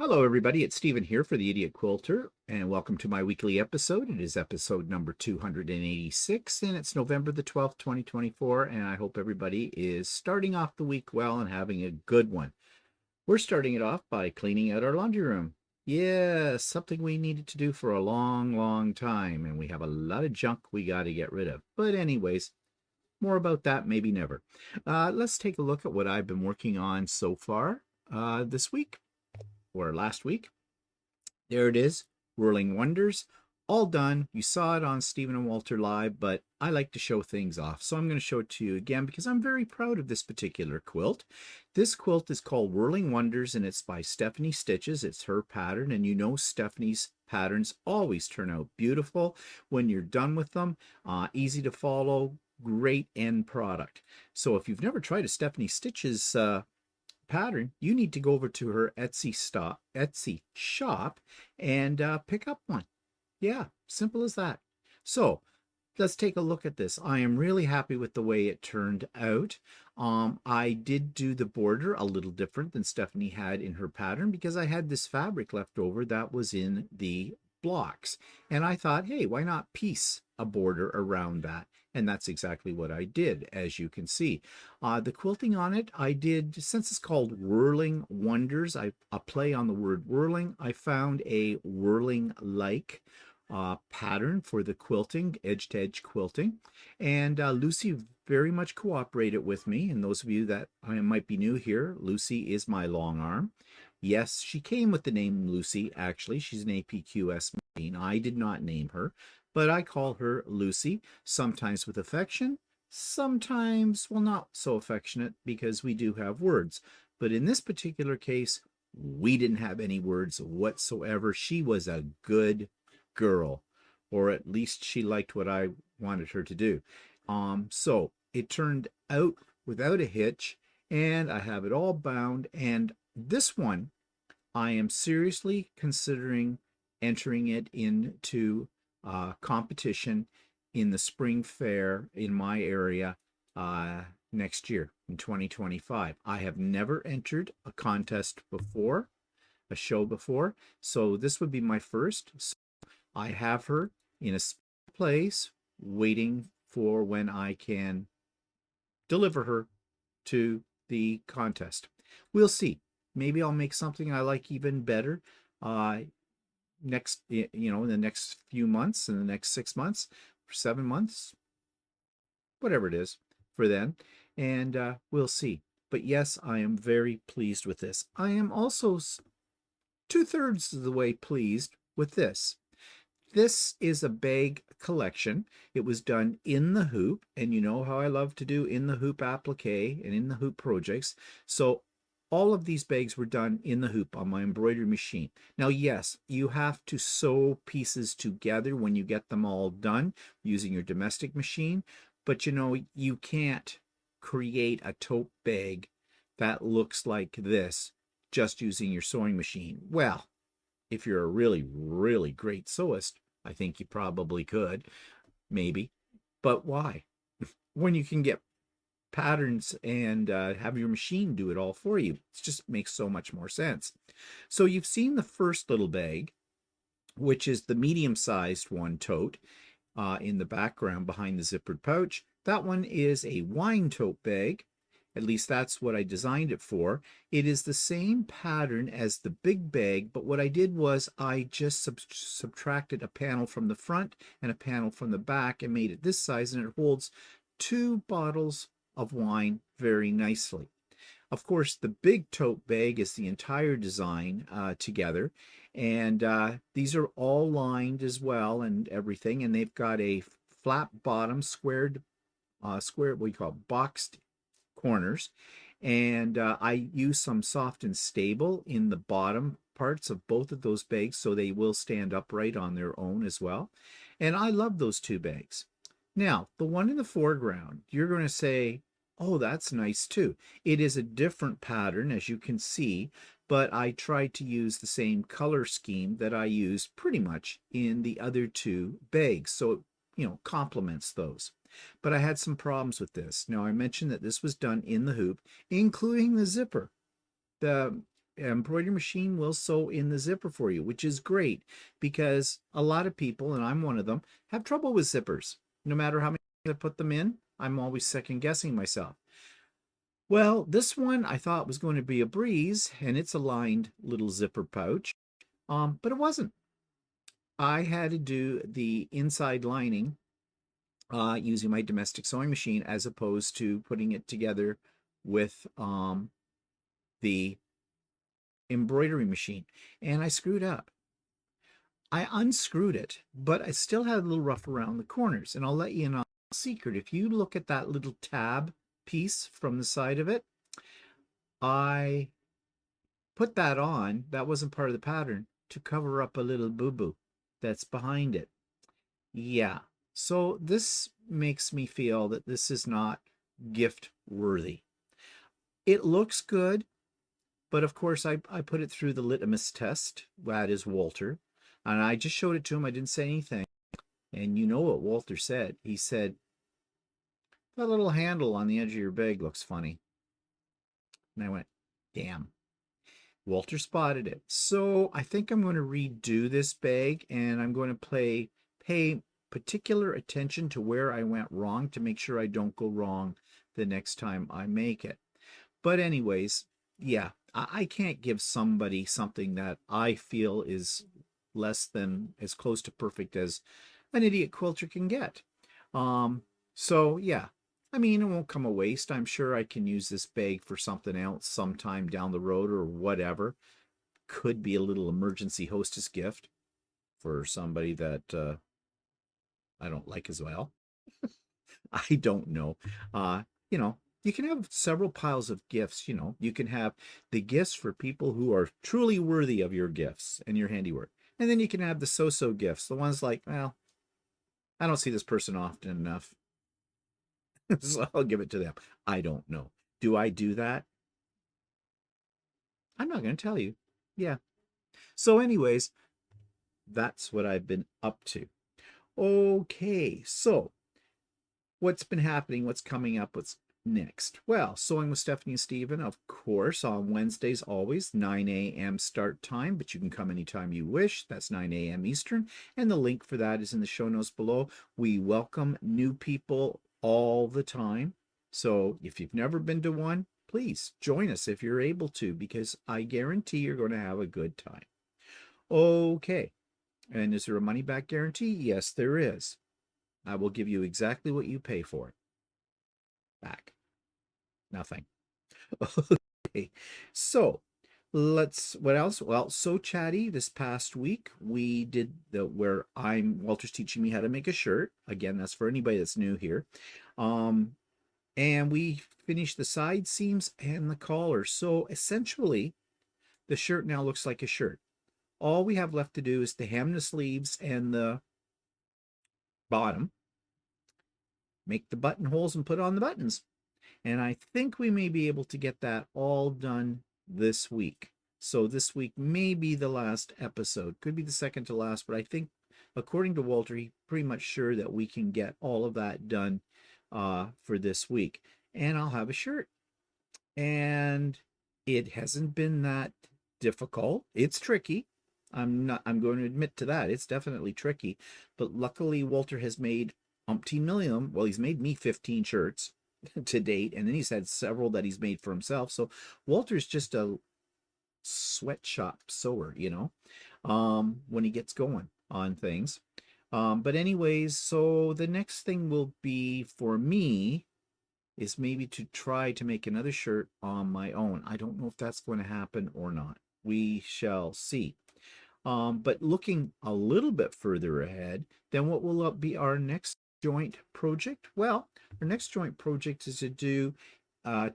Hello, everybody. It's Stephen here for the Idiot Quilter, and welcome to my weekly episode. It is episode number 286, and it's November the 12th, 2024, and I hope everybody is starting off the week well and having a good one. We're starting it off by cleaning out our laundry room. Yes, something we needed to do for a long time, and we have a lot of junk we got to get rid of. But anyways, more about that maybe never. Let's take a look at what I've been working on so far this week. Or last week. There it is, Whirling Wonders, all done. You saw it on Stephen and Walter Live, but I like to show things off. So I'm going to show it to you again because I'm very proud of this particular quilt. This quilt is called Whirling Wonders, and it's by Stephanie Stitches. It's her pattern, and you know Stephanie's patterns always turn out beautiful when you're done with them. Easy to follow, great end product. So if you've never tried a Stephanie Stitches pattern, you need to go over to her Etsy shop and pick up one. Yeah, simple as that. So let's take a look at this. I am really happy with the way it turned out. I did do the border a little different than Stephanie had in her pattern because I had this fabric left over that was in the blocks, and I thought, hey, why not piece a border around that? And that's exactly what I did, as you can see. The quilting on it, I did, since it's called Whirling Wonders, a play on the word whirling, I found a whirling-like pattern for the quilting, edge-to-edge quilting. And Lucy very much cooperated with me. And those of you that might be new here, Lucy is my long arm. Yes, she came with the name Lucy, actually. She's an APQS machine. I did not name her, but I call her Lucy, sometimes with affection, sometimes, well, not so affectionate because we do have words. But in this particular case, we didn't have any words whatsoever. She was a good girl, or at least she liked what I wanted her to do. So it turned out without a hitch, and I have it all bound. And this one, I am seriously considering entering it into competition in the spring fair in my area next year in 2025. I have never entered a contest before, a show before, so this would be my first. So I have her in a place waiting for when I can deliver her to the contest. We'll see. Maybe I'll make something I like even better next, in the next few months, in the next 6 months, 7 months, whatever it is for then, and we'll see. But yes, I am very pleased with this. I am also 2/3 of the way pleased with this. This is a bag collection. It was done in the hoop, and you know how I love to do in the hoop applique and in the hoop projects. So all of these bags were done in the hoop on my embroidery machine. Now, yes, you have to sew pieces together when you get them all done using your domestic machine, but you can't create a tote bag that looks like this just using your sewing machine. Well, if you're a really great sewist, I think you probably could, maybe. But why? When you can get patterns and have your machine do it all for you, it just makes so much more sense. So you've seen the first little bag, which is the medium-sized one tote in the background behind the zippered pouch. That one is a wine tote bag. At least that's what I designed it for. It is the same pattern as the big bag, but what I did was I just subtracted a panel from the front and a panel from the back and made it this size, and it holds 2 bottles of wine very nicely. Of course, the big tote bag is the entire design together, and these are all lined as well and everything, and they've got a flat bottom, squared, what we call boxed corners, and I use some soft and stable in the bottom parts of both of those bags so they will stand upright on their own as well. And I love those 2 bags. Now, the one in the foreground, you're going to say, oh, that's nice too. It is a different pattern, as you can see, but I tried to use the same color scheme that I used pretty much in the other 2 bags, so it complements those. But I had some problems with this. Now, I mentioned that this was done in the hoop, including the zipper. embroidery machine will sew in the zipper for you, which is great because a lot of people, and I'm one of them, have trouble with zippers. No matter how many I put them in, I'm always second guessing myself. Well, this one I thought was going to be a breeze, and it's a lined little zipper pouch, but it wasn't. I had to do the inside lining using my domestic sewing machine as opposed to putting it together with the embroidery machine, and I screwed up. I unscrewed it, but I still had a little rough around the corners, and I'll let you in on a secret. If you look at that little tab piece from the side of it, I put that on, that wasn't part of the pattern, to cover up a little boo-boo that's behind it. Yeah, so this makes me feel that this is not gift worthy. It looks good, but of course I put it through the litmus test. That is Walter. And I just showed it to him. I didn't say anything. And you know what Walter said? He said, that little handle on the edge of your bag looks funny. And I went, damn. Walter spotted it. So I think I'm going to redo this bag, and I'm going to pay particular attention to where I went wrong to make sure I don't go wrong the next time I make it. But anyways, yeah, I can't give somebody something that I feel is less than as close to perfect as an idiot quilter can get. So yeah, I mean, it won't come a waste. I'm sure I can use this bag for something else sometime down the road or whatever. Could be a little emergency hostess gift for somebody that I don't like as well. I don't know. You know, you can have several piles of gifts. You know, you can have the gifts for people who are truly worthy of your gifts and your handiwork. And then you can have the so-so gifts, the ones like, well, I don't see this person often enough, so I'll give it to them. I don't know. Do I do that? I'm not going to tell you. Yeah. So anyways, that's what I've been up to. Okay, so what's been happening? What's coming up? What's next? Well, Sewing with Stephanie and Stephen, of course, on Wednesdays always, 9 a.m. start time, but you can come anytime you wish. That's 9 a.m. Eastern, and the link for that is in the show notes below. We welcome new people all the time, so if you've never been to one, please join us if you're able to, because I guarantee you're going to have a good time. Okay, and is there a money-back guarantee? Yes, there is. I will give you exactly what you pay for it back. Nothing. Okay, so what else? Well, So Chatty, this past week we did Walter's teaching me how to make a shirt. Again, that's for anybody that's new here. And we finished the side seams and the collar. So essentially the shirt now looks like a shirt. All we have left to do is to hem the sleeves and the bottom, make the buttonholes and put on the buttons. And I think we may be able to get that all done this week. So this week may be the last episode. Could be the second to last, but I think, according to Walter, he's pretty much sure that we can get all of that done for this week. And I'll have a shirt. And it hasn't been that difficult. It's tricky. I'm going to admit to that. It's definitely tricky. But luckily, Walter has made umpteen million. Well, he's made me 15 shirts to date, and then he's had several that he's made for himself. So Walter's just a sweatshop sewer, you know, when he gets going on things. But anyways, so the next thing will be for me is maybe to try to make another shirt on my own. I don't know if that's going to happen or not. We shall see. But looking a little bit further ahead, then what will be our next joint project? Well, our next joint project is to do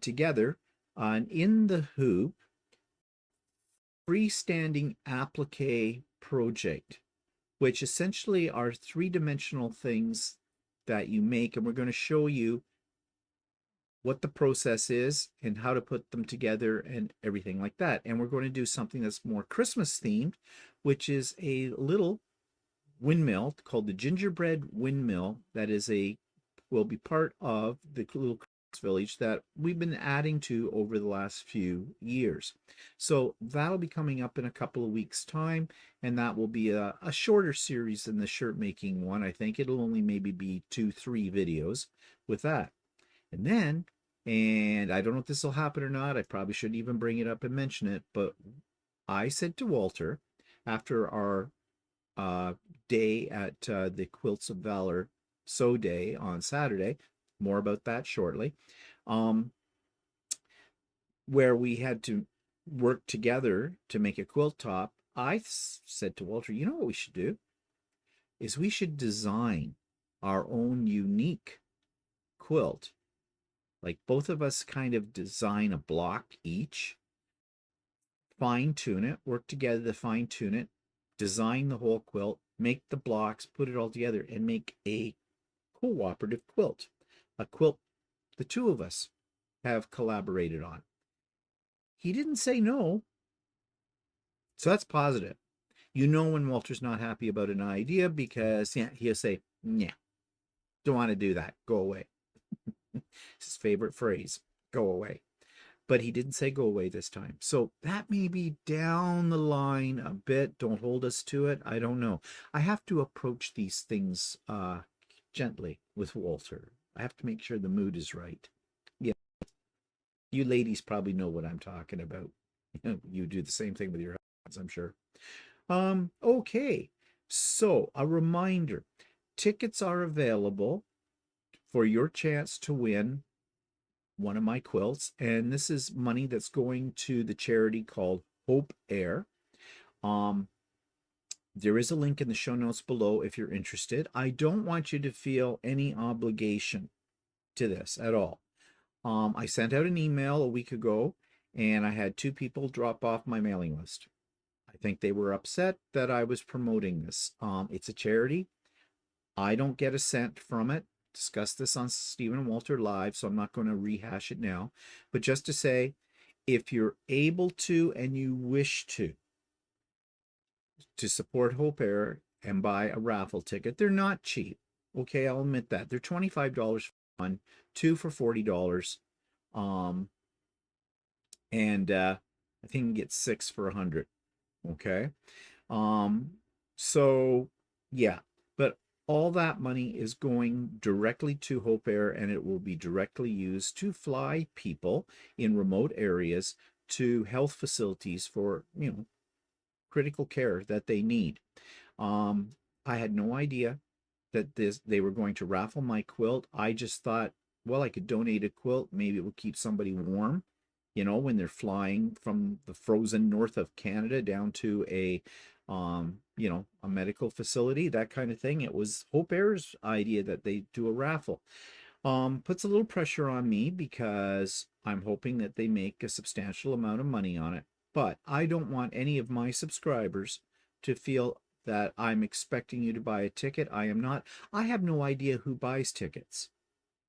together an in the hoop freestanding applique project, which essentially are three-dimensional things that you make, and we're going to show you what the process is and how to put them together and everything like that. And we're going to do something that's more Christmas themed, which is a little windmill called the gingerbread windmill that will be part of the little village that we've been adding to over the last few years. So that'll be coming up in a couple of weeks' time, and that will be a shorter series than the shirt making one. I think it'll only maybe be 2-3 videos with that. And then, and I don't know if this will happen or not, I probably shouldn't even bring it up and mention it, but I said to Walter after our day at the Quilts of Valor sew day on Saturday, more about that shortly, where we had to work together to make a quilt top. I said to Walter, you know what we should do? Is we should design our own unique quilt. Like both of us kind of design a block each, fine tune it, work together to fine tune it, design the whole quilt, make the blocks, put it all together, and make a cooperative quilt. A quilt the two of us have collaborated on. He didn't say no. So that's positive. You know when Walter's not happy about an idea because he'll say, yeah, don't want to do that. Go away. His favorite phrase, go away. But he didn't say go away this time. So that may be down the line a bit. Don't hold us to it. I don't know. I have to approach these things gently with Walter. I have to make sure the mood is right. Yeah. You ladies probably know what I'm talking about. You do the same thing with your husbands, I'm sure. Okay. So a reminder, tickets are available for your chance to win one of my quilts, and this is money that's going to the charity called Hope Air. There is a link in the show notes below if you're interested. I don't want you to feel any obligation to this at all. I sent out an email a week ago, and I had 2 people drop off my mailing list. I think they were upset that I was promoting this. It's a charity. I don't get a cent from it. Discussed this on Stephen and Walter Live, so I'm not going to rehash it now. But just to say, if you're able to and you wish to support Hope Air and buy a raffle ticket, they're not cheap. Okay, I'll admit that. They're $25 for one, 2 for $40. And I think you can get 6 for $100. Okay. So yeah, but all that money is going directly to Hope Air, and it will be directly used to fly people in remote areas to health facilities for, critical care that they need. I had no idea that they were going to raffle my quilt. I just thought, well, I could donate a quilt. Maybe it will keep somebody warm, when they're flying from the frozen north of Canada down to a medical facility, that kind of thing. It was Hope Air's idea that they do a raffle. Puts a little pressure on me because I'm hoping that they make a substantial amount of money on it. But I don't want any of my subscribers to feel that I'm expecting you to buy a ticket. I am not. I have no idea who buys tickets.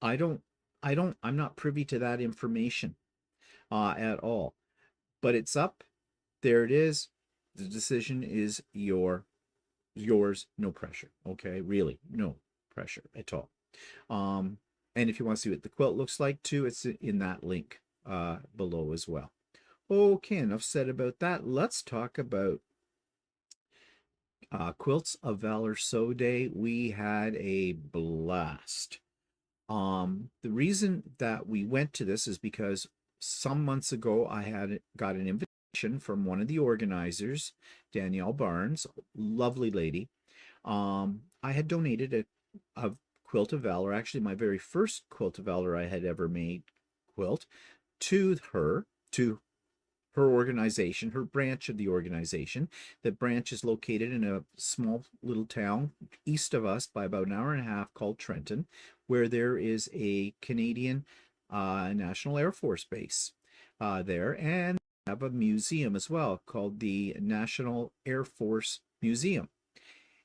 I'm not privy to that information at all. But it's up. There it is. The decision is yours. No pressure. Okay, really, no pressure at all. And if you want to see what the quilt looks like too, it's in that link below as well. Okay, enough said about that. Let's talk about Quilts of Valor Sew Day. We had a blast. The reason that we went to this is because some months ago I had got an invitation from one of the organizers, Danielle Barnes, lovely lady. I had donated a Quilt of Valor, actually my very first Quilt of Valor I had ever made quilt, to her organization, her branch of the organization. The branch is located in a small little town east of us by about an hour and a half called Trenton, where there is a Canadian National Air Force base there, and they have a museum as well called the National Air Force Museum.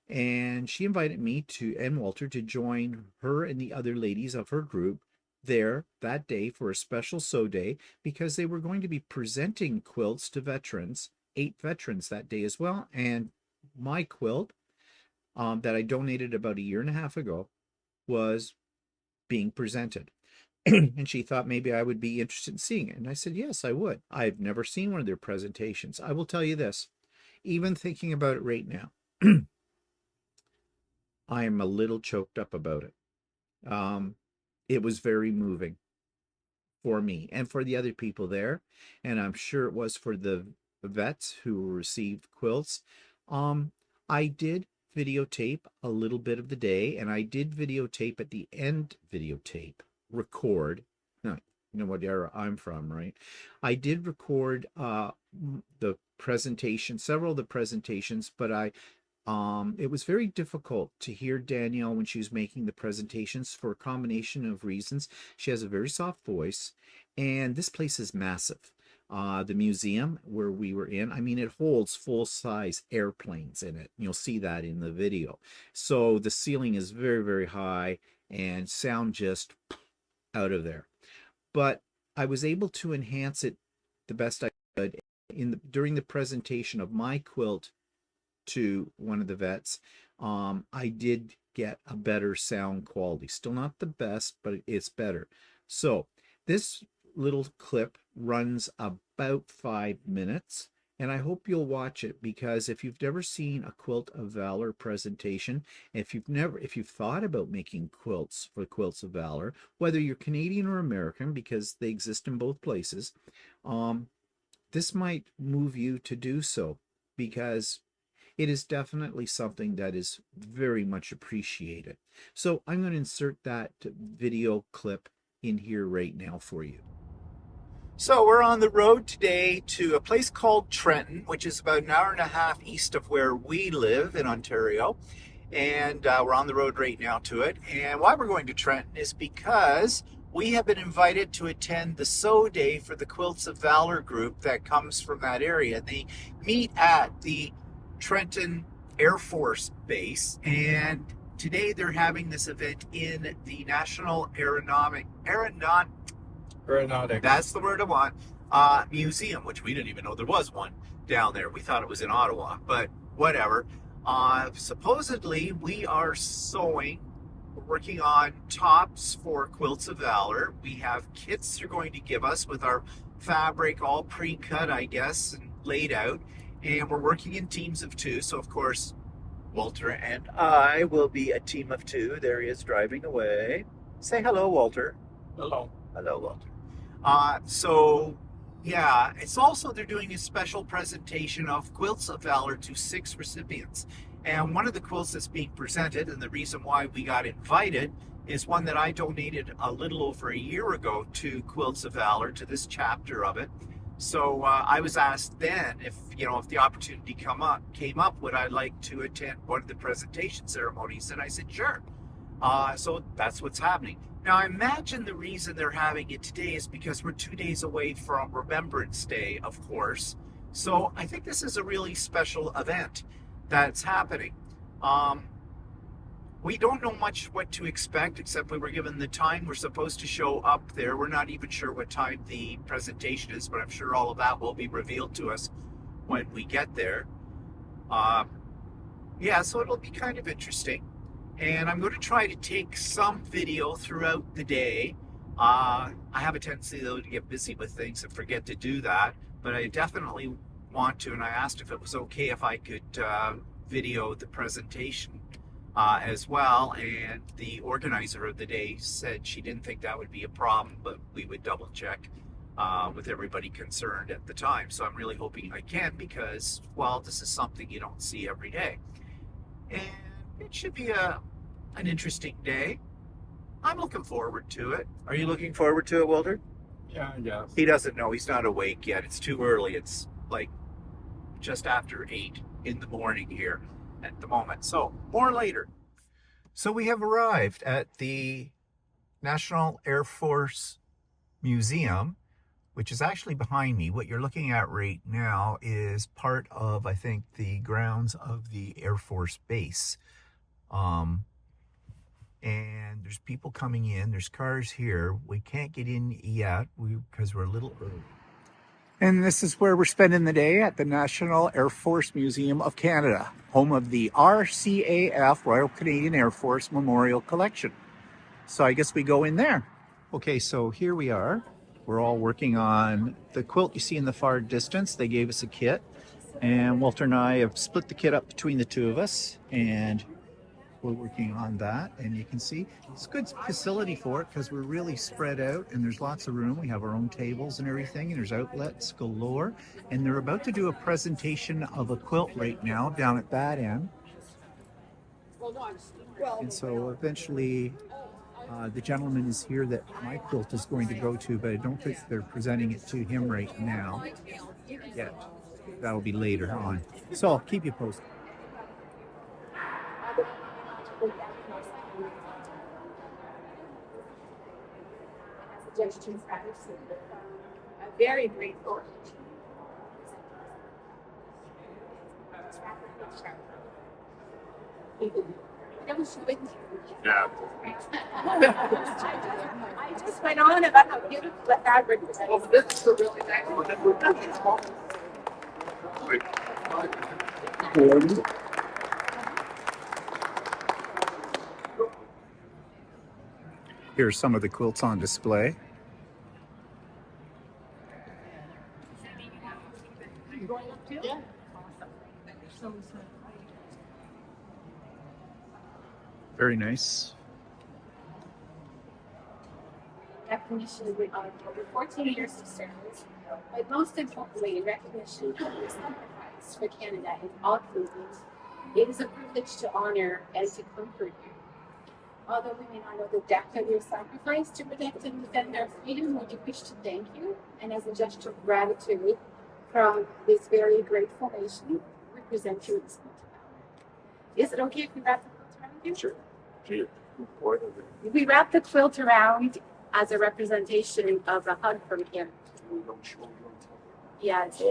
And she invited me and Walter to join her and the other ladies of her group there that day for a special sew day, because they were going to be presenting quilts to veterans, 8 veterans that day as well. And my quilt that I donated about a year and a half ago was being presented. and she thought maybe I would be interested in seeing it. And I said, yes, I would. I've never seen one of their presentations. I will tell you this, even thinking about it right now, I am a little choked up about it. It was very moving for me and for the other people there. And I'm sure it was for the vets who received quilts. I did videotape a little bit of the day, and I did videotape at the end, record. Now, you know what era I'm from, right? I did record the presentation, several of the presentations, but it was very difficult to hear Danielle when she was making the presentations for a combination of reasons. She has a very soft voice, and this place is massive. The museum where we were in, I mean, it holds full-size airplanes in it. You'll see that in the video. So the ceiling is very, very high, and sound just out of there. But I was able to enhance it the best I could during the presentation of my quilt to one of the vets. I did get a better sound quality. Still not the best, but it's better. So this little clip runs about 5 minutes, and I hope you'll watch it, because if you've never seen a Quilt of Valor presentation, if you've thought about making quilts for Quilts of Valor, whether you're Canadian or American, because they exist in both places, this might move you to do so, because it is definitely something that is very much appreciated. So I'm going to insert that video clip in here right now for you. So we're on the road today to a place called Trenton, which is about an hour and a half east of where we live in Ontario. And we're on the road right now to it. And why we're going to Trenton is because we have been invited to attend the sew day for the Quilts of Valor group that comes from that area. They meet at the Trenton Air Force Base, and today they're having this event in the National Aeronautics, that's the word I want, museum, which we didn't even know there was one down there. We thought it was in Ottawa, but whatever. Supposedly we are sewing, working on tops for Quilts of Valor. We have kits they're going to give us with our fabric all pre-cut, I guess, and laid out. And we're working in teams of 2. So, of course, Walter and I will be a team of 2. There he is driving away. Say hello, Walter. Hello. Hello, Walter. So, yeah, it's also, they're doing a special presentation of Quilts of Valor to 6 recipients. And one of the quilts that's being presented, and the reason why we got invited, is one that I donated a little over a year ago to Quilts of Valor, to this chapter of it. So I was asked then if the opportunity came up, would I like to attend one of the presentation ceremonies? And I said, sure. So that's what's happening. Now, I imagine the reason they're having it today is because we're 2 days away from Remembrance Day, of course. So I think this is a really special event that's happening. We don't know much what to expect, except we were given the time we're supposed to show up there. We're not even sure what time the presentation is, but I'm sure all of that will be revealed to us when we get there. Yeah, so it'll be kind of interesting. And I'm going to try to take some video throughout the day. I have a tendency, though, to get busy with things and forget to do that. But I definitely want to, and I asked if it was okay if I could video the presentation as well, and the organizer of the day said she didn't think that would be a problem, but we would double check with everybody concerned at the time. So I'm really hoping I can, because, well, this is something you don't see every day. And it should be an interesting day. I'm looking forward to it. Are you looking forward to it, Walter? Yeah, I guess. He doesn't know. He's not awake yet. It's too early. It's like just after 8 in the morning here at the moment. So more later. So we have arrived at the National Air Force Museum, which is actually behind me. What you're looking at right now is part of, I think, the grounds of the Air Force Base. And there's people coming in. There's cars here. We can't get in yet because we're a little early. And this is where we're spending the day, at the National Air Force Museum of Canada, home of the RCAF, Royal Canadian Air Force Memorial Collection. So I guess we go in there. Okay, so here we are. We're all working on the quilt you see in the far distance. They gave us a kit, and Walter and I have split the kit up between the two of us, and we're working on that. And you can see it's a good facility for it because we're really spread out and there's lots of room. We have our own tables and everything, and there's outlets galore. And they're about to do a presentation of a quilt right now down at that end. And so eventually the gentleman is here that my quilt is going to go to, but I don't think they're presenting it to him right now yet. That'll be later on. So I'll keep you posted. A very great board. Yeah. I just went on about how beautiful the fabric is. Well, this is a really nice one. Here's some of the quilts on display. Very nice. Recognition of over 14 years of service, but most importantly, recognition of your sacrifice for Canada in all Canadians. It is a privilege to honor and to comfort you. Although we may not know the depth of your sacrifice to protect and defend our freedom, we do wish to thank you, and as a gesture of gratitude from this very grateful nation, we present you this quilt. Is it okay if we wrap the quilt around you? Sure. We wrap the quilt around as a representation of a hug from him. Yes.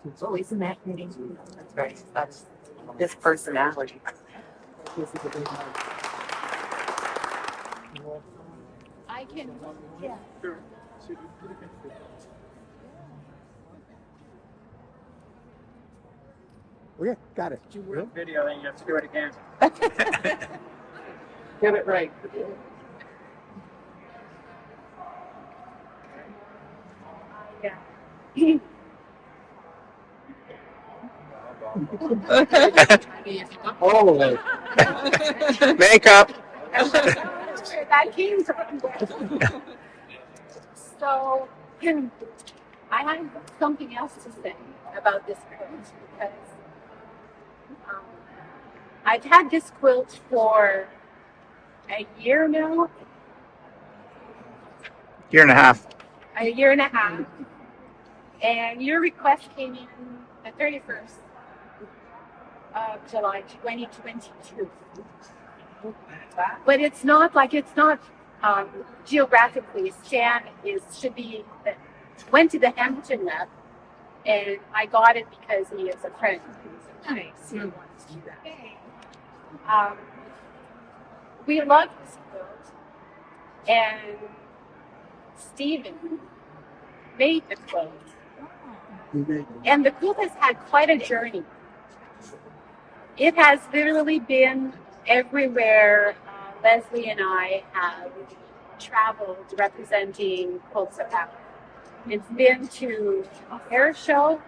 It's always in that meeting. That's right. That's his personality. I can, yeah. Okay, got it. Video, then you have to do it again. Get it right. Yeah. Oh, makeup. Where that came from. So, I have something else to say about this quilt because I've had this quilt for a year now. Year and a half. A year and a half. And your request came in the 31st of July 2022. But it's not geographically. Stan went to the Hampton Lab, and I got it because he is a friend. Nice. He wants to do that. We love this quilt, and Stephen made the quilt. And the quilt has had quite a journey. It has literally been everywhere Leslie and I have traveled representing Quilts of Valor. It's been to a air show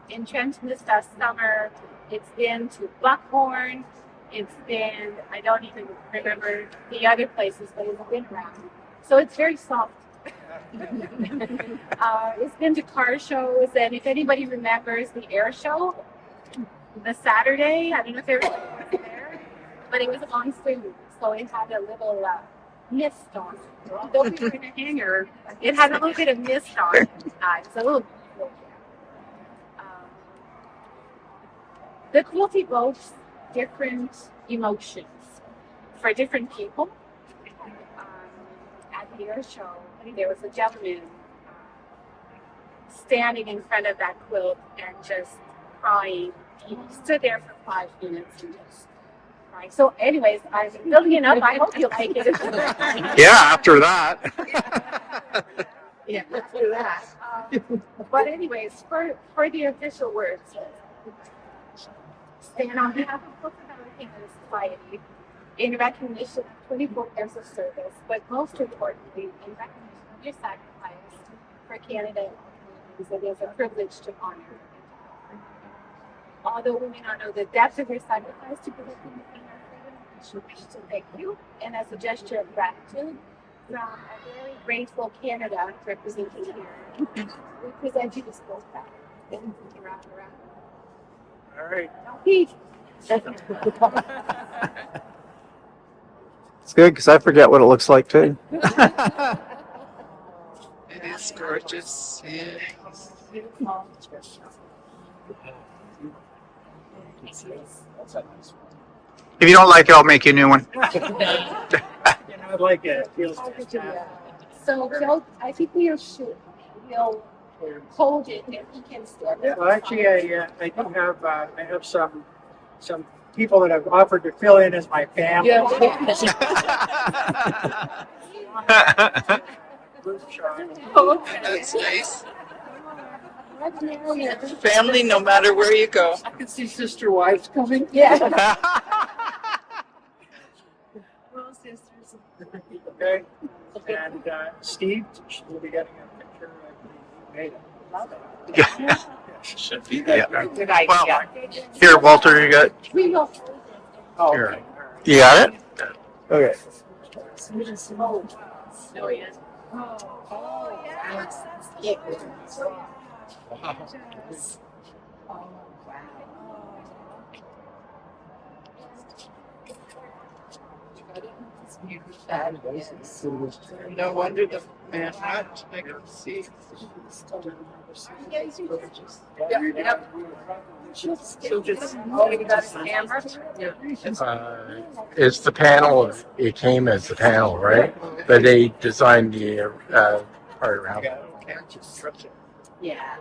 in Trenton this past summer. It's been to Buckhorn. It's been, I don't even remember the other places, but it's been around. So it's very soft. It's been to car shows, and if anybody remembers the air show, the Saturday, I don't know if everybody was there, but it was on food, so it had a little mist on it. Although we were in a hangar, it had a little bit of mist on it. It's a little. The quilt evokes different emotions for different people. At the air show, there was a gentleman standing in front of that quilt and just crying. He stood there for 5 minutes and just crying. So anyways, I'm building it up. I hope you like it. Yeah, after that. Yeah, let's do that. But anyways, for the official words, stand on behalf of Quilts of Valor Society. in recognition of 24 years of service, but most importantly, in recognition of your sacrifice for Canada and Canadians. It is a privilege to honor. Although we may not know the depth of your sacrifice to protect and defend our freedom, we wish to thank you, and as a gesture of gratitude from a very grateful Canada represented here, we present you this postcard. Around. All right. Pete. It's good because I forget what it looks like too. It is gorgeous. Yeah. If you don't like it, I'll make you a new one. I like it. It feels So Joe, I think we'll hold it and he can store it. well, actually, I do have I have some people that have offered to fill in as my family. That's nice. Family, no matter where you go. I can see sister wives coming. Yeah. Okay. And Steve will be getting a picture of the made it. Love it. Should be Yeah. Good idea. Here, Walter, you got. We will. Oh, Here. okay. All right. You got it? Okay. Oh, yes. Oh, yes. That's the No wonder the Manhattan, I can see. So just, Oh, you got a camera? It's the panel. It came as the panel, right? But they designed the part around it. Yeah.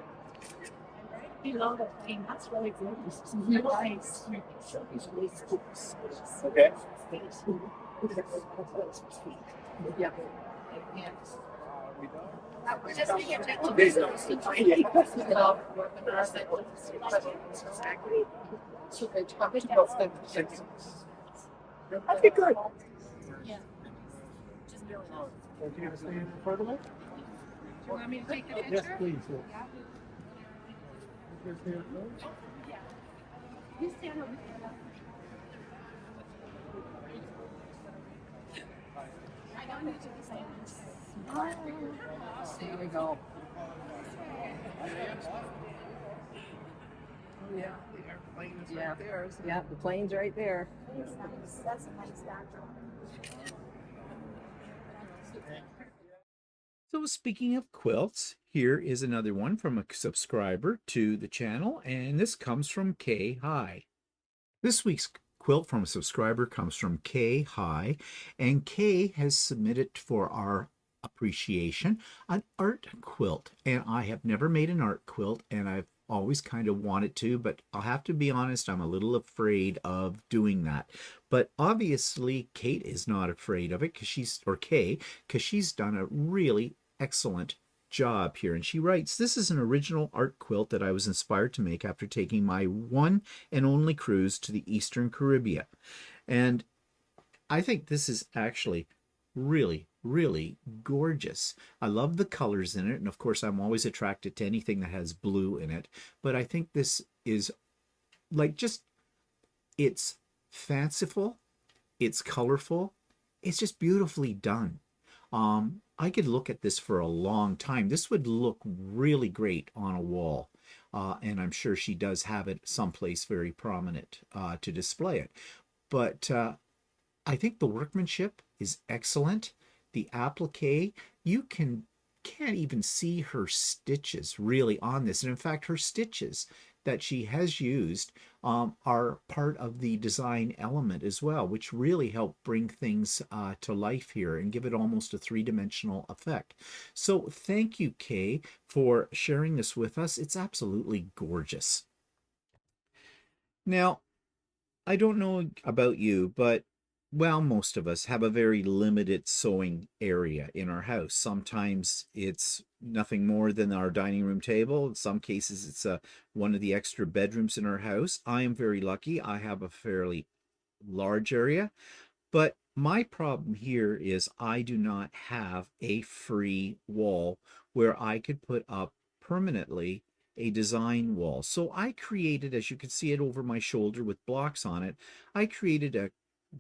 below the plane. That's really good. Nice. Okay. Yep. Just be gentle. Okay, good. Yeah. Do you have to stand in front of it? Do you want me to take a picture? Yes, please. You stand over there. I don't need to be saying this. There we go. Yeah. The airplane is Yeah. right there. Yeah, the plane's right there. That's a nice background. So speaking of quilts, here is another one from a subscriber to the channel, and this comes from K High. This week's quilt from a subscriber comes from K High, and K has submitted for our appreciation an art quilt. And I have never made an art quilt, and I've always kind of wanted to, but I'll have to be honest, I'm a little afraid of doing that. But obviously Kate is not afraid of it because she's done a really excellent job here. And she writes, "This is an original art quilt that I was inspired to make after taking my one and only cruise to the Eastern Caribbean." And I think this is actually really, really gorgeous. I love the colors in it. And of course, I'm always attracted to anything that has blue in it. But I think this is like it's fanciful. It's colorful. It's just beautifully done. I could look at this for a long time. This would look really great on a wall. And I'm sure she does have it someplace very prominent to display it. But I think the workmanship is excellent. The applique, you can't even see her stitches really on this. And in fact, her stitches that she has used are part of the design element as well, which really help bring things to life here and give it almost a three-dimensional effect. So thank you, Kay, for sharing this with us. It's absolutely gorgeous. Now, I don't know about you, but well, most of us have a very limited sewing area in our house. Sometimes it's nothing more than our dining room table. In some cases, it's one of the extra bedrooms in our house. I am very lucky. I have a fairly large area. But my problem here is I do not have a free wall where I could put up permanently a design wall. So I created, as you can see it over my shoulder with blocks on it, I created a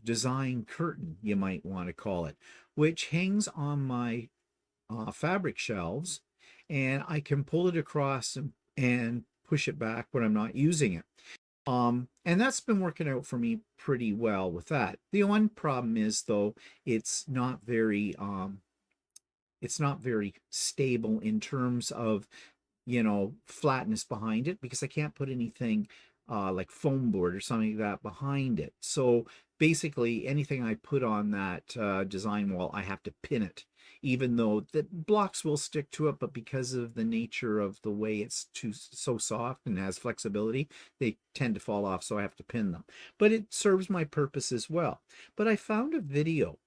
design curtain, you might want to call it, which hangs on my fabric shelves, and I can pull it across and push it back when I'm not using it. And that's been working out for me pretty well with that. The one problem is, though, it's not very stable in terms of, you know, flatness behind it, because I can't put anything like foam board or something like that behind it. So basically anything I put on that design wall, I have to pin it, even though the blocks will stick to it, but because of the nature of the way it's so soft and has flexibility, they tend to fall off, so I have to pin them. But it serves my purpose as well. But I found a video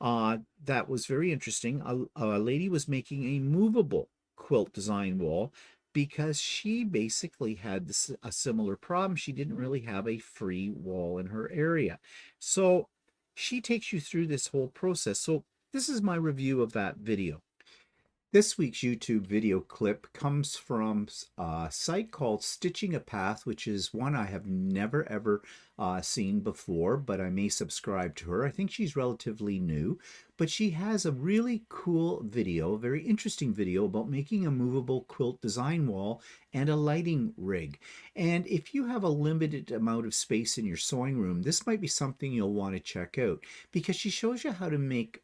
that was very interesting. A lady was making a movable quilt design wall because she basically had a similar problem. She didn't really have a free wall in her area. So she takes you through this whole process. So this is my review of that video. This week's YouTube video clip comes from a site called Stitching a Path, which is one I have never ever seen before, but I may subscribe to her. I think she's relatively new, but she has a really cool video, a very interesting video about making a movable quilt design wall and a lighting rig. And if you have a limited amount of space in your sewing room, this might be something you'll want to check out, because she shows you how to make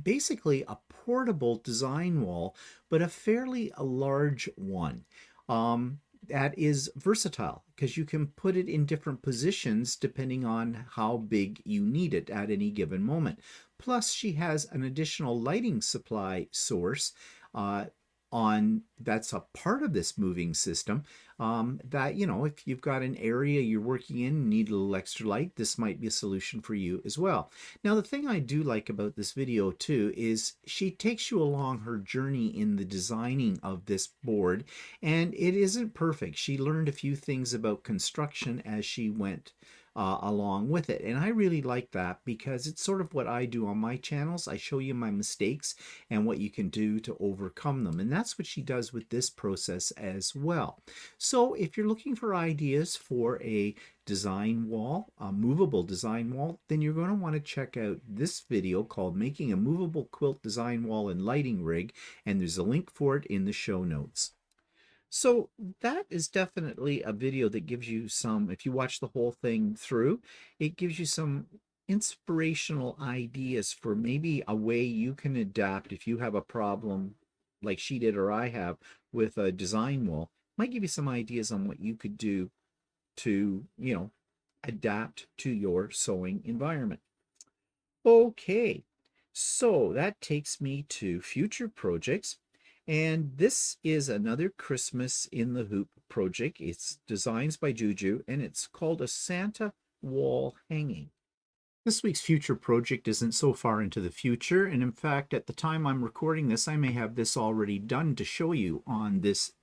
basically a portable design wall, but a fairly large one that is versatile, because you can put it in different positions depending on how big you need it at any given moment. Plus, she has an additional lighting supply source that's a part of this moving system, that, you know, if you've got an area you're working in, need a little extra light, this might be a solution for you as well. Now, the thing I do like about this video too is she takes you along her journey in the designing of this board, and it isn't perfect. She learned a few things about construction as she went along with it. And I really like that, because it's sort of what I do on my channels. I show you my mistakes and what you can do to overcome them. And that's what she does with this process as well. So if you're looking for ideas for a design wall, a movable design wall, then you're going to want to check out this video called Making a Movable Quilt Design Wall and Lighting Rig. And there's a link for it in the show notes. So that is definitely a video that gives you some, if you watch the whole thing through, it gives you some inspirational ideas for maybe a way you can adapt if you have a problem like she did or I have with a design wall. Might give you some ideas on what you could do to, you know, adapt to your sewing environment. Okay, so that takes me to future projects. And this is another Christmas in the Hoop project. It's designs by Juju, and it's called a Santa wall hanging. This week's future project isn't so far into the future, and in fact, at the time I'm recording this, I may have this already done to show you on this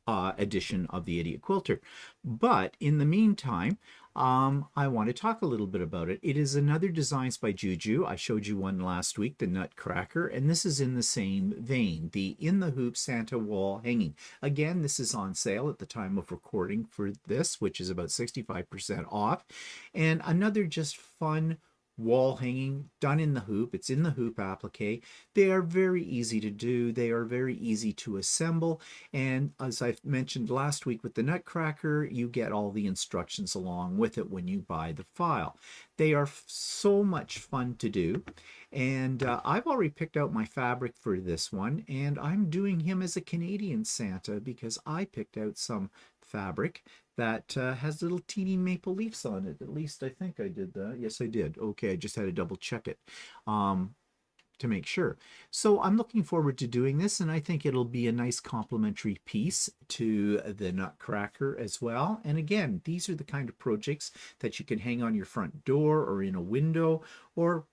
edition of the Idiot Quilter. But in the meantime, I want to talk a little bit about it. It is another Designs by Juju. I showed you one last week, the Nutcracker, and this is in the same vein, the In the Hoop Santa wall hanging. Again, this is on sale at the time of recording for this, which is about 65% off. And another just fun wall hanging done in the hoop. It's in the hoop applique. They are very easy to do. They are very easy to assemble. And as I mentioned last week with the Nutcracker, you get all the instructions along with it when you buy the file. They are so much fun to do. And I've already picked out my fabric for this one, and I'm doing him as a Canadian Santa because I picked out some fabric that has little teeny maple leaves on it. At least I think I did that. Yes, I did. Okay, I just had to double check it to make sure. So I'm looking forward to doing this, and I think it'll be a nice complementary piece to the Nutcracker as well. And again, these are the kind of projects that you can hang on your front door or in a window or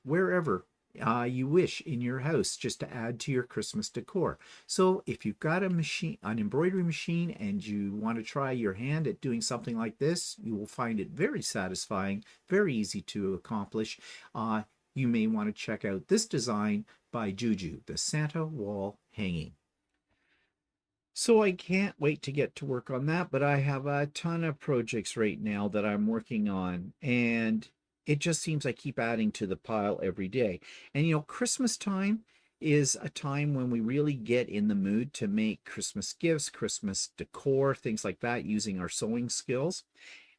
wherever you wish in your house just to add to your Christmas decor. So if you've got an embroidery machine, and you want to try your hand at doing something like this, you will find it very satisfying, very easy to accomplish. You may want to check out this design by Juju, the Santa wall hanging. So I can't wait to get to work on that, but I have a ton of projects right now that I'm working on, and it just seems I keep adding to the pile every day. And Christmas time is a time when we really get in the mood to make Christmas gifts, Christmas decor, things like that, using our sewing skills.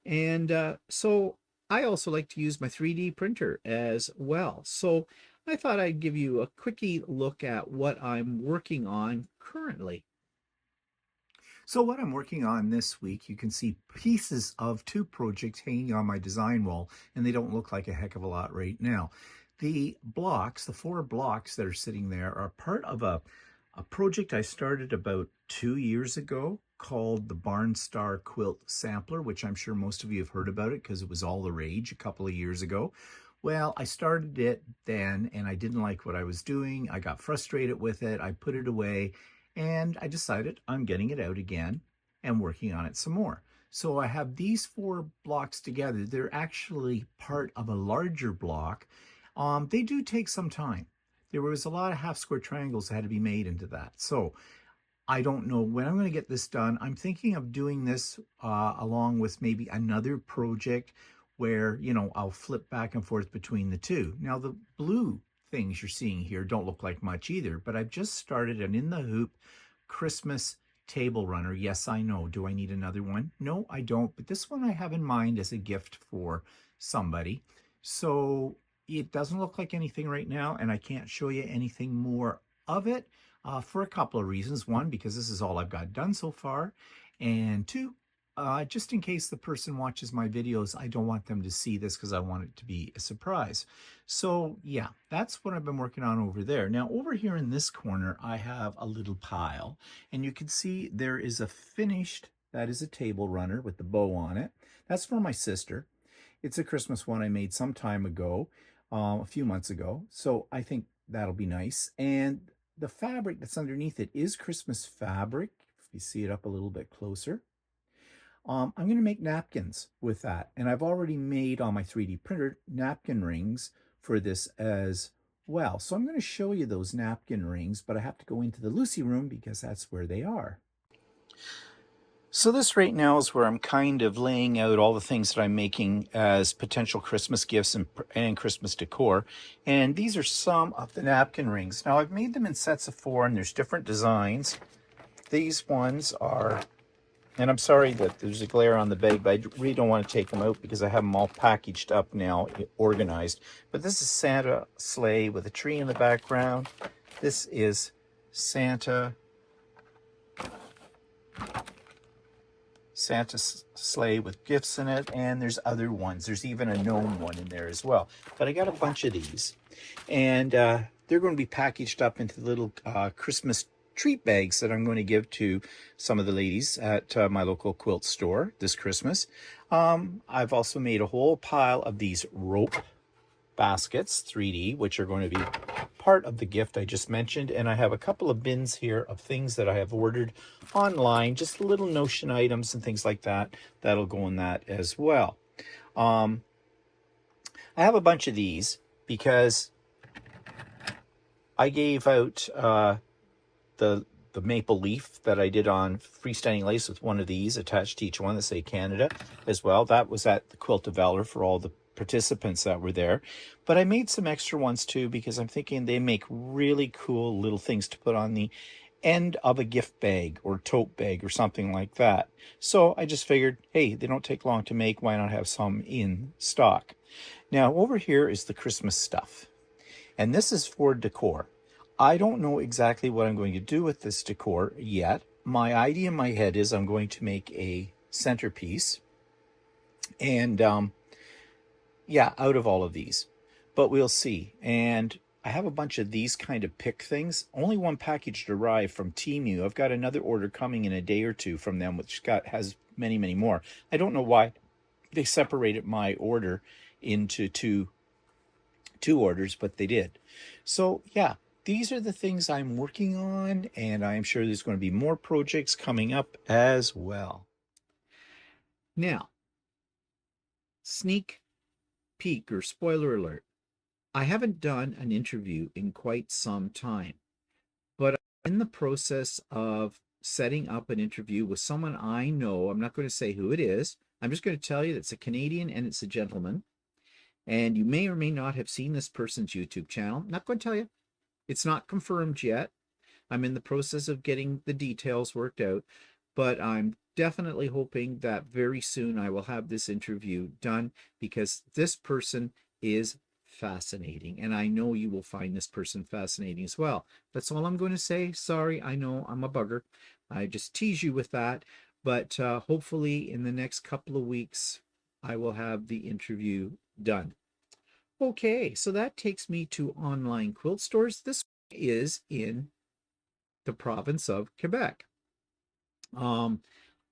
And so I also like to use my 3D printer as well. So I thought I'd give you a quickie look at what I'm working on currently. So what I'm working on this week, you can see pieces of two projects hanging on my design wall, and they don't look like a heck of a lot right now. The blocks, the 4 blocks that are sitting there, are part of a project I started about 2 years ago called the Barnstar Quilt Sampler, which I'm sure most of you have heard about it because it was all the rage a couple of years ago. Well, I started it then, and I didn't like what I was doing. I got frustrated with it. I put it away. And I decided I'm getting it out again and working on it some more. So I have these 4 blocks together. They're actually part of a larger block. They do take some time. There was a lot of half square triangles that had to be made into that. So I don't know when I'm going to get this done. I'm thinking of doing this along with maybe another project where, I'll flip back and forth between the two. Now, the blue things you're seeing here don't look like much either, but I've just started an in the hoop Christmas table runner. Yes, I know. Do I need another one? No, I don't. But this one I have in mind as a gift for somebody. So it doesn't look like anything right now, and I can't show you anything more of it for a couple of reasons. One, because this is all I've got done so far. And 2, just in case the person watches my videos, I don't want them to see this because I want it to be a surprise. So yeah, that's what I've been working on over there. Now over here in this corner, I have a little pile, and you can see there is a finished, that is a table runner with the bow on it. That's for my sister. It's a Christmas one I made some time ago, a few months ago. So I think that'll be nice. And the fabric that's underneath it is Christmas fabric. If you see it up a little bit closer. I'm going to make napkins with that. And I've already made on my 3D printer napkin rings for this as well. So I'm going to show you those napkin rings, but I have to go into the Lucy room because that's where they are. So this right now is where I'm kind of laying out all the things that I'm making as potential Christmas gifts and Christmas decor. And these are some of the napkin rings. Now I've made them in sets of 4, and there's different designs. These ones are, and I'm sorry that there's a glare on the bag, but I really don't want to take them out because I have them all packaged up now, organized. But this is Santa sleigh with a tree in the background. This is Santa sleigh with gifts in it, and there's other ones. There's even a gnome one in there as well. But I got a bunch of these, and they're going to be packaged up into little Christmas treat bags that I'm going to give to some of the ladies at my local quilt store this Christmas. I've also made a whole pile of these rope baskets, 3D, which are going to be part of the gift I just mentioned. And I have a couple of bins here of things that I have ordered online, just little notion items and things like that. That'll go in that as well. I have a bunch of these because I gave out the maple leaf that I did on freestanding lace with one of these attached to each one that say Canada as well. That was at the Quilt of Valor for all the participants that were there. But I made some extra ones too because I'm thinking they make really cool little things to put on the end of a gift bag or tote bag or something like that. So I just figured, hey, they don't take long to make. Why not have some in stock? Now over here is the Christmas stuff. And this is for decor. I don't know exactly what I'm going to do with this decor yet. My idea in my head is I'm going to make a centerpiece and yeah, out of all of these, but we'll see. And I have a bunch of these kind of pick things. Only one package arrived from Temu. I've got another order coming in a day or two from them, which has many, many more. I don't know why they separated my order into 2 2 orders, but they did. So yeah, these are the things I'm working on, and I'm sure there's going to be more projects coming up as well. Now, sneak peek or spoiler alert. I haven't done an interview in quite some time, but I'm in the process of setting up an interview with someone I know. I'm not going to say who it is. I'm just going to tell you that it's a Canadian and it's a gentleman. And you may or may not have seen this person's YouTube channel. I'm not going to tell you. It's not confirmed yet. I'm in the process of getting the details worked out, but I'm definitely hoping that very soon I will have this interview done, because this person is fascinating, and I know you will find this person fascinating as well. That's all I'm going to say. Sorry, I know I'm a bugger. I just tease you with that, but hopefully in the next couple of weeks I will have the interview done. Okay, so that takes me to online quilt stores. This is in the province of Quebec.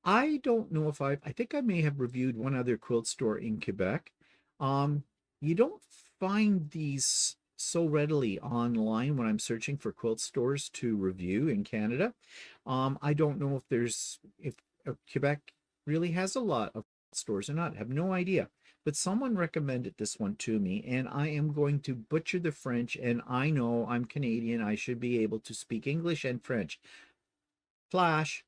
I don't know if I think I may have reviewed one other quilt store in Quebec. You don't find these so readily online when I'm searching for quilt stores to review in Canada. I don't know if Quebec really has a lot of stores or not. I have no idea. But someone recommended this one to me, and I am going to butcher the French, and I know I'm Canadian. I should be able to speak English and French. Flash,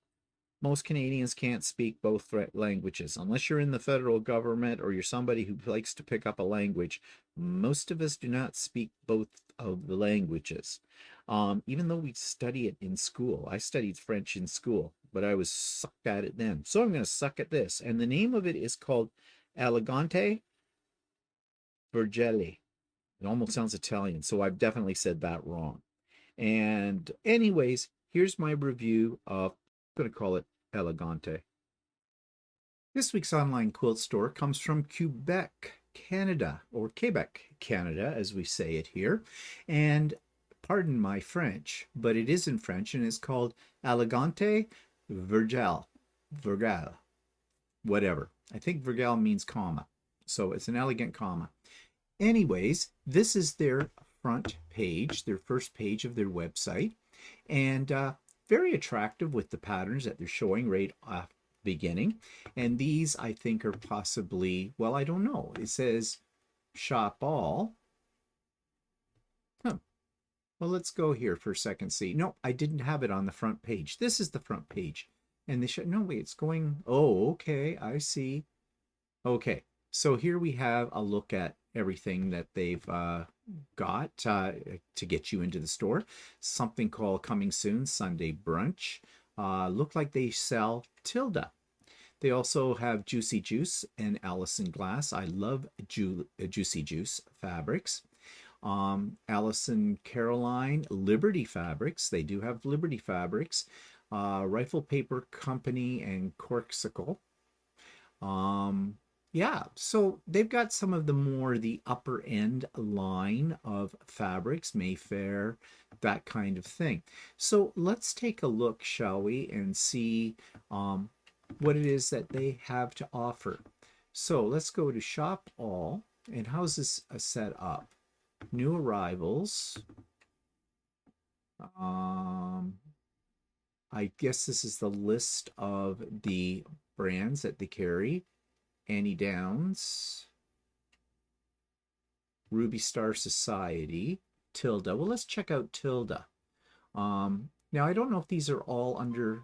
most Canadians can't speak both languages. Unless you're in the federal government or you're somebody who likes to pick up a language, most of us do not speak both of the languages. Even though we study it in school. I studied French in school, but I was sucked at it then. So I'm going to suck at this. And the name of it is called Elegante Virgule. It almost sounds Italian, so I've definitely said that wrong. And anyways, here's my review of, I'm going to call it Elegante. This week's online quilt store comes from Quebec, Canada, or Quebec, Canada, as we say it here. And pardon my French, but it is in French, and it's called Elegante Virgule. Whatever. I think Virgule means comma. So it's an elegant comma. Anyways, this is their front page, their first page of their website, and very attractive with the patterns that they're showing right off the beginning. And these, I think, are possibly, well, I don't know. It says shop all. Huh. Well, let's go here for a second. See, no, I didn't have it on the front page. This is the front page. And they should, no, wait, it's going, oh, okay, I see. Okay, so here we have a look at everything that they've got to get you into the store. Something called Coming Soon Sunday Brunch. Look like they sell Tilda. They also have Juicy Juice and Allison Glass. I love Juicy Juice fabrics. Allison Caroline, Liberty Fabrics. They do have Liberty Fabrics. Rifle Paper Company and Corksicle. Yeah, so they've got some of the upper end line of fabrics, Mayfair, that kind of thing. So let's take a look, shall we, and see what it is that they have to offer. So let's go to Shop All, and how's this set up? New arrivals. I guess this is the list of the brands that they carry. Annie Downs, Ruby Star Society, Tilda. Well, let's check out Tilda. Now, I don't know if these are all under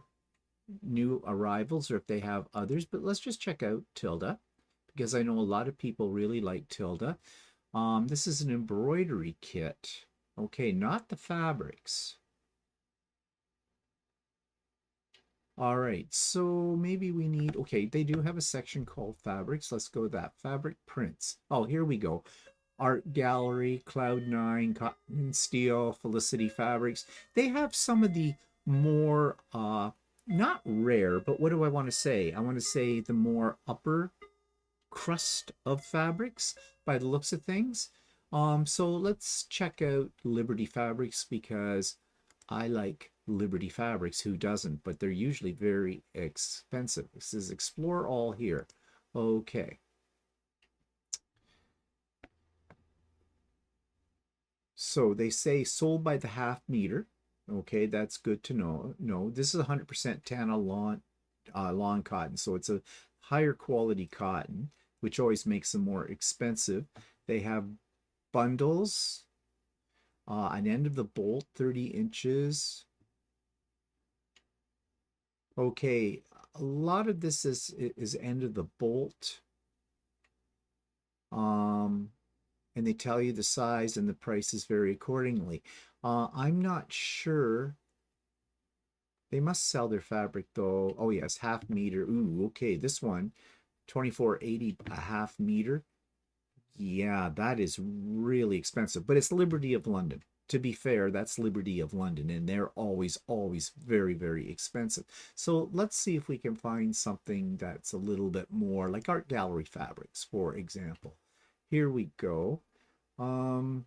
new arrivals or if they have others, but let's just check out Tilda, because I know a lot of people really like Tilda. This is an embroidery kit. Okay, not the fabrics. All right, so maybe we need, okay, they do have a section called fabrics. Let's go with that. Fabric prints. Oh, here we go. Art Gallery, Cloud9, Cotton Steel, Felicity Fabrics. They have some of the more, not rare, but what do I want to say? I want to say the more upper crust of fabrics by the looks of things. So let's check out Liberty Fabrics, because I like Liberty Fabrics. Who doesn't? But they're usually very expensive. This is Explore All here. Okay. So they say sold by the half meter. Okay, that's good to know. No, this is 100% Tana lawn cotton, so it's a higher quality cotton, which always makes them more expensive. They have bundles, an end of the bolt, 30 inches. Okay, a lot of this is end of the bolt. And they tell you the size and the prices vary accordingly. I'm not sure. They must sell their fabric though. Oh yes, half meter. Ooh, okay. This one, 24.80 a half meter. Yeah, that is really expensive, but it's Liberty of London. To be fair, that's Liberty of London, and they're always, always very, very expensive. So let's see if we can find something that's a little bit more like art gallery fabrics, for example. Here we go. $12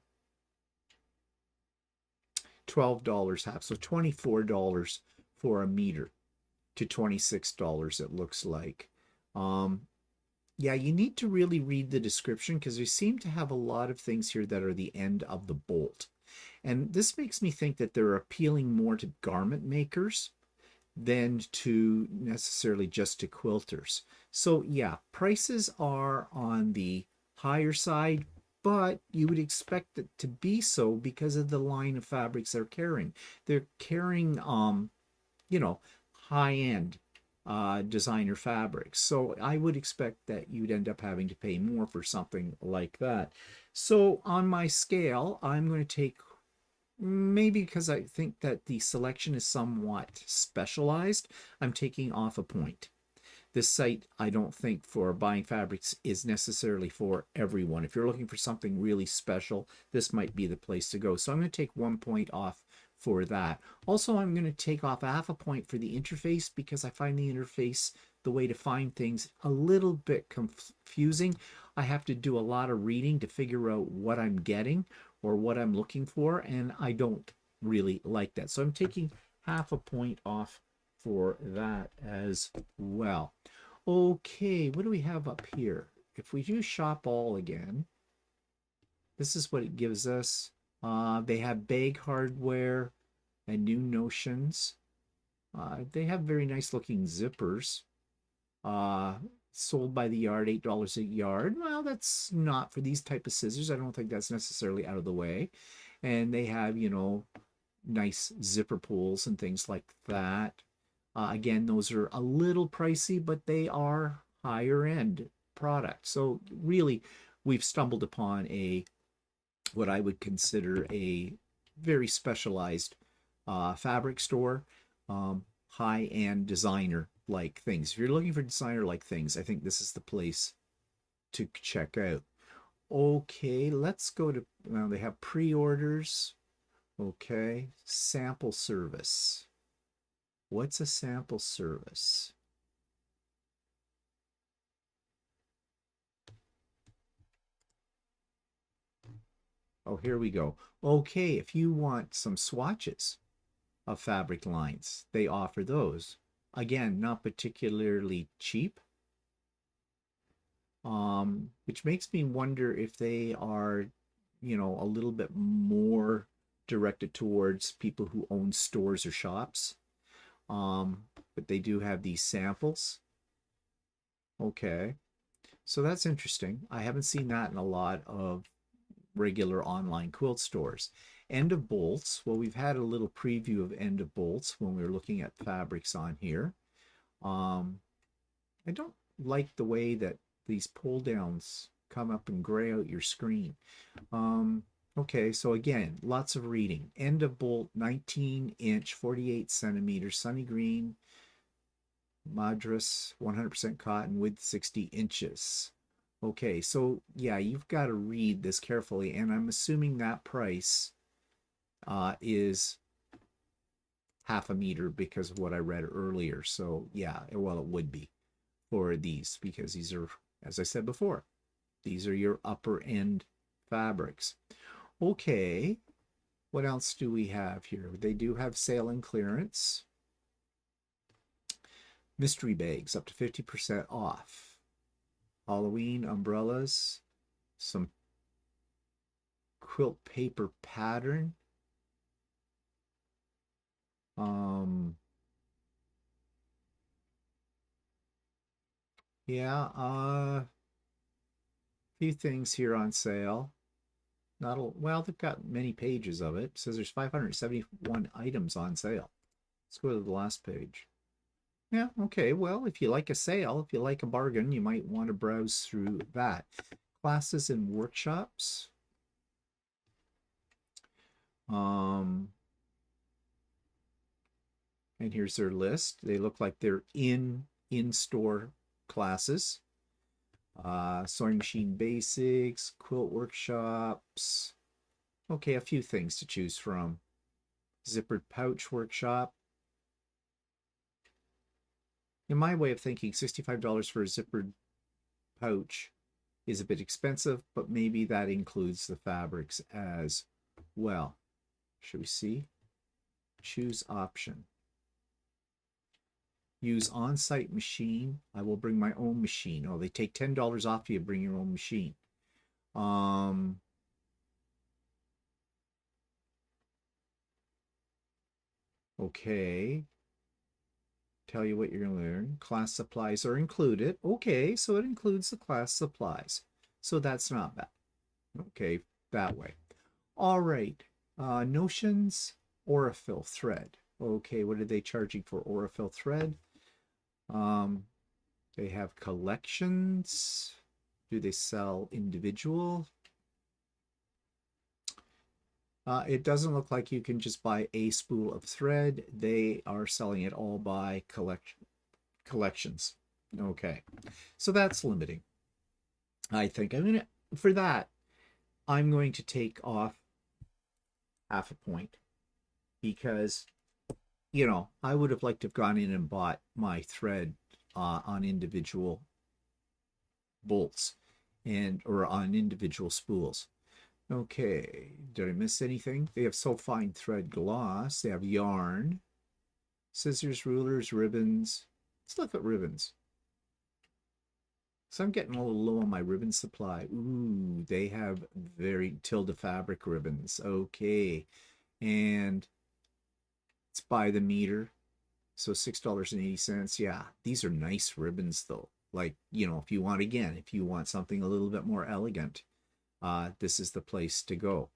half, so $24 for a meter to $26 it looks like. Yeah, you need to really read the description because we seem to have a lot of things here that are the end of the bolt. And this makes me think that they're appealing more to garment makers than to necessarily just to quilters. So yeah, prices are on the higher side, but you would expect it to be so because of the line of fabrics they're carrying. They're carrying, you know, high-end designer fabrics. So I would expect that you'd end up having to pay more for something like that. So on my scale, I'm going to take, maybe because I think that the selection is somewhat specialized, I'm taking off a point. This site, I don't think for buying fabrics is necessarily for everyone. If you're looking for something really special, this might be the place to go. So I'm going to take 1 point off for that. Also, I'm going to take off half a point for the interface because I find the interface, the way to find things, a little bit confusing. I have to do a lot of reading to figure out what I'm getting or what I'm looking for, and I don't really like that. So I'm taking half a point off for that as well. Okay, what do we have up here? If we do shop all again, this is what it gives us. They have bag hardware and new notions. They have very nice looking zippers. Sold by the yard, $8 a yard. Well, that's not for these type of scissors. I don't think that's necessarily out of the way. And they have, you know, nice zipper pulls and things like that. Again, those are a little pricey, but they are higher end products. So really, we've stumbled upon what I would consider a very specialized fabric store, high-end designer-like things. If you're looking for designer-like things, I think this is the place to check out. Okay, let's go to, well, they have pre-orders. Okay, sample service. What's a sample service? Oh, here we go. Okay, if you want some swatches of fabric lines, they offer those. Again, not particularly cheap, which makes me wonder if they are, you know, a little bit more directed towards people who own stores or shops. But they do have these samples. Okay, so that's interesting. I haven't seen that in a lot of regular online quilt stores. End of bolts. Well, we've had a little preview of end of bolts when we were looking at fabrics on here. I don't like the way that these pull downs come up and gray out your screen. Okay, so again, lots of reading. End of bolt, 19-inch, 48 centimeters, sunny green, Madras, 100% cotton, width 60 inches. Okay, so yeah, you've got to read this carefully, and I'm assuming that price is half a meter because of what I read earlier. So yeah, well, it would be for these because these are, as I said before, these are your upper end fabrics. Okay, what else do we have here? They do have sale and clearance. Mystery bags up to 50% off. Halloween umbrellas, some quilt paper pattern. Yeah, few things here on sale. Not a, well, they've got many pages of it. It says there's 571 items on sale. Let's go to the last page. Yeah, okay. Well, if you like a sale, if you like a bargain, you might want to browse through that. Classes and workshops. And here's their list. They look like they're in-store classes. Sewing machine basics, quilt workshops. Okay, a few things to choose from. Zippered pouch workshop. In my way of thinking, $65 for a zippered pouch is a bit expensive, but maybe that includes the fabrics as well. Should we see? Choose option. Use on-site machine. I will bring my own machine. Oh, they take $10 off you bring your own machine. Okay. Tell you what you're going to learn. Class supplies are included. Okay, so it includes the class supplies. So that's not bad. Okay, that way. All right. Notions, Aurifil thread. Okay, what are they charging for Aurifil thread? They have collections. Do they sell individual? It doesn't look like you can just buy a spool of thread. They are selling it all by collections. Okay, so that's limiting. I think for that, I'm going to take off half a point because, you know, I would have liked to have gone in and bought my thread on individual bolts or on individual spools. Okay, did I miss anything? They have so fine thread gloss. They have yarn, scissors, rulers, ribbons. Let's look at ribbons. So I'm getting a little low on my ribbon supply. Ooh, they have very Tilda fabric ribbons. Okay, and it's by the meter, so $6.80. Yeah, these are nice ribbons though. Like, you know, if you want something a little bit more elegant, this is the place to go.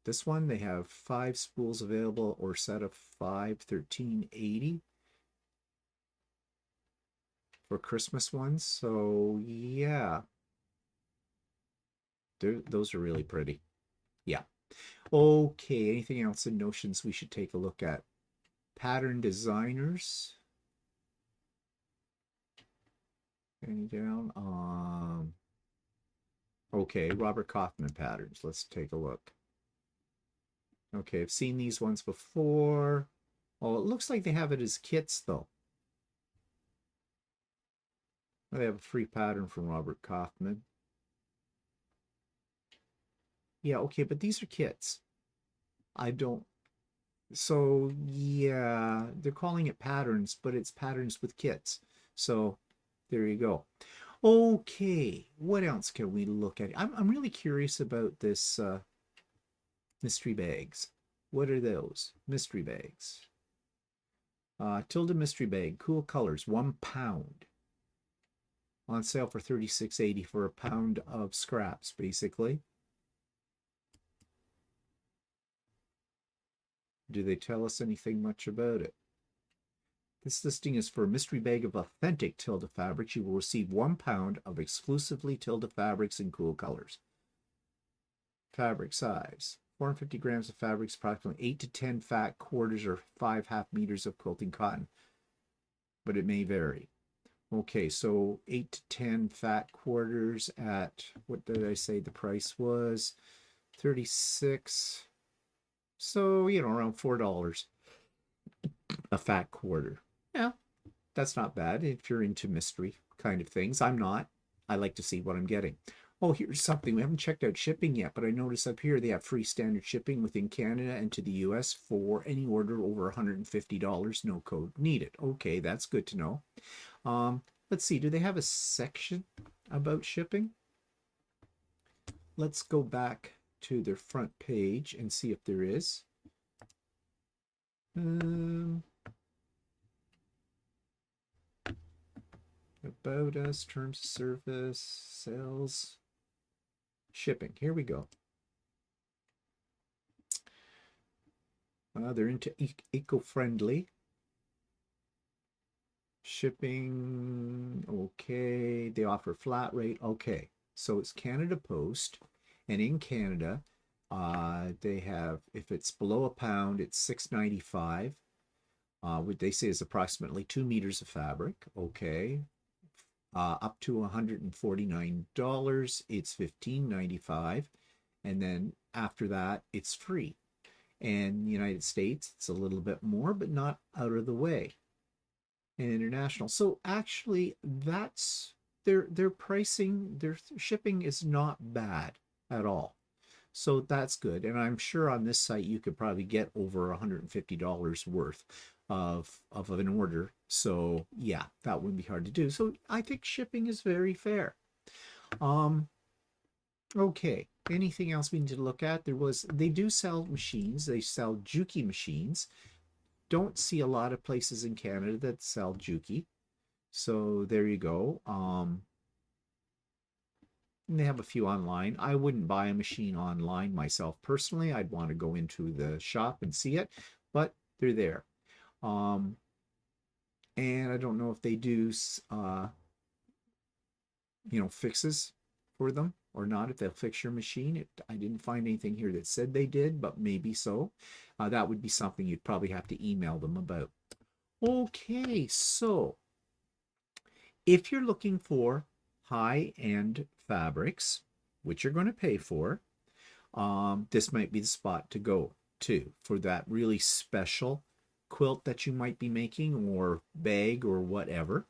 This one, they have 5 spools available or set of 5, $13.80 for Christmas ones. So yeah, those are really pretty. Yeah. Okay, anything else in Notions we should take a look at? Pattern designers. Any down? Okay, Robert Kaufman patterns. Let's take a look. Okay, I've seen these ones before. Oh, it looks like they have it as kits, though. They have a free pattern from Robert Kaufman. Yeah, okay, but these are kits. I don't... So, yeah, they're calling it patterns, but it's patterns with kits. So, there you go. Okay, what else can we look at? I'm really curious about this mystery bags. What are those? Mystery bags. Tilda mystery bag, cool colors, £1. On sale for $36.80 for a pound of scraps, basically. Do they tell us anything much about it? This listing is for a mystery bag of authentic Tilda fabrics. You will receive £1 of exclusively Tilda fabrics in cool colors. Fabric size. 450 grams of fabrics, approximately 8 to 10 fat quarters or 5 half meters of quilting cotton. But it may vary. Okay, so 8 to 10 fat quarters at, what did I say the price was? 36. So, you know, around $4 a fat quarter. Yeah, that's not bad if you're into mystery kind of things. I'm not. I like to see what I'm getting. Oh, here's something. We haven't checked out shipping yet, but I noticed up here they have free standard shipping within Canada and to the US for any order over $150. No code needed. Okay, that's good to know. Let's see. Do they have a section about shipping? let's go back to their front page and see if there is. About us, terms of service, sales, shipping. Here we go. They're into eco-friendly. Shipping, okay. They offer flat rate, okay. So it's Canada Post, and in Canada, they have, if it's below a pound, it's $6.95. What they say is approximately 2 meters of fabric, okay. Up to $149, it's $15.95, and then after that, it's free. And in the United States, it's a little bit more, but not out of the way. And international. So actually, that's their pricing, their shipping is not bad at all. So that's good. And I'm sure on this site, you could probably get over $150 worth of an order. So yeah, that wouldn't be hard to do. So I think shipping is very fair. Okay, anything else we need to look at? They do sell machines. They sell Juki machines. Don't see a lot of places in Canada that sell Juki. So there you go. They have a few online. I wouldn't buy a machine online myself personally. I'd want to go into the shop and see it, but they're there. And I don't know if they do, fixes for them or not, if they'll fix your machine. I didn't find anything here that said they did, but maybe so. That would be something you'd probably have to email them about. Okay, so if you're looking for high-end fabrics, which you're going to pay for, this might be the spot to go to for that really special quilt that you might be making, or bag, or whatever.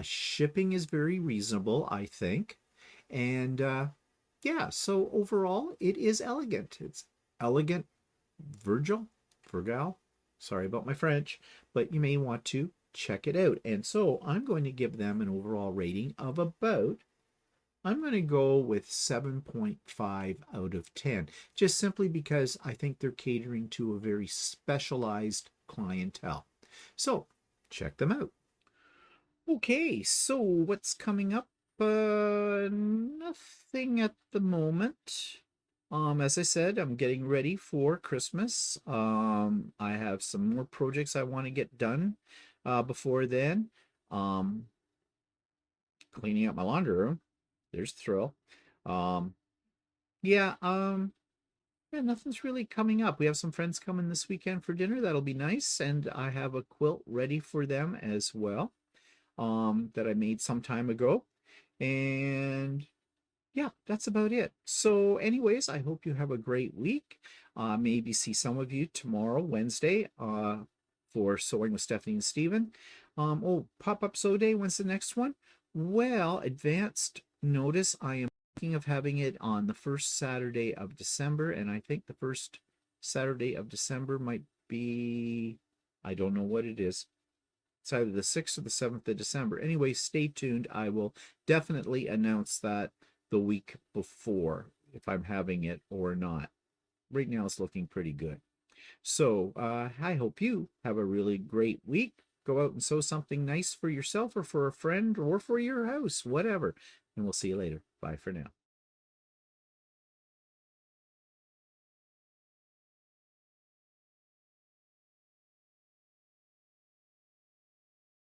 Shipping is very reasonable, I think. And yeah, so overall, it is elegant. It's Elegante Virgule, sorry about my French, but you may want to check it out. And so I'm going to give them an overall rating of about, I'm going to go with 7.5 out of 10, just simply because I think they're catering to a very specialized clientele. So check them out. Okay, so what's coming up? Nothing at the moment. As I said, I'm getting ready for Christmas. I have some more projects I want to get done before then. Cleaning up my laundry room. There's the thrill. Yeah, nothing's really coming up. We have some friends coming this weekend for dinner. That'll be nice. And I have a quilt ready for them as well, that I made some time ago. And yeah, that's about it. So anyways, I hope you have a great week. Maybe see some of you tomorrow, Wednesday, for Sewing with Stephanie and Stephen. Pop-up sew day, when's the next one? Well, advanced notice, I am thinking of having it on the first Saturday of December, and I think the first Saturday of December might be, I don't know what it is. It's either the 6th or the 7th of December. Anyway, stay tuned. I will definitely announce that the week before, if I'm having it or not. Right now, it's looking pretty good. So I hope you have a really great week. Go out and sew something nice for yourself or for a friend or for your house, whatever. And we'll see you later. Bye for now.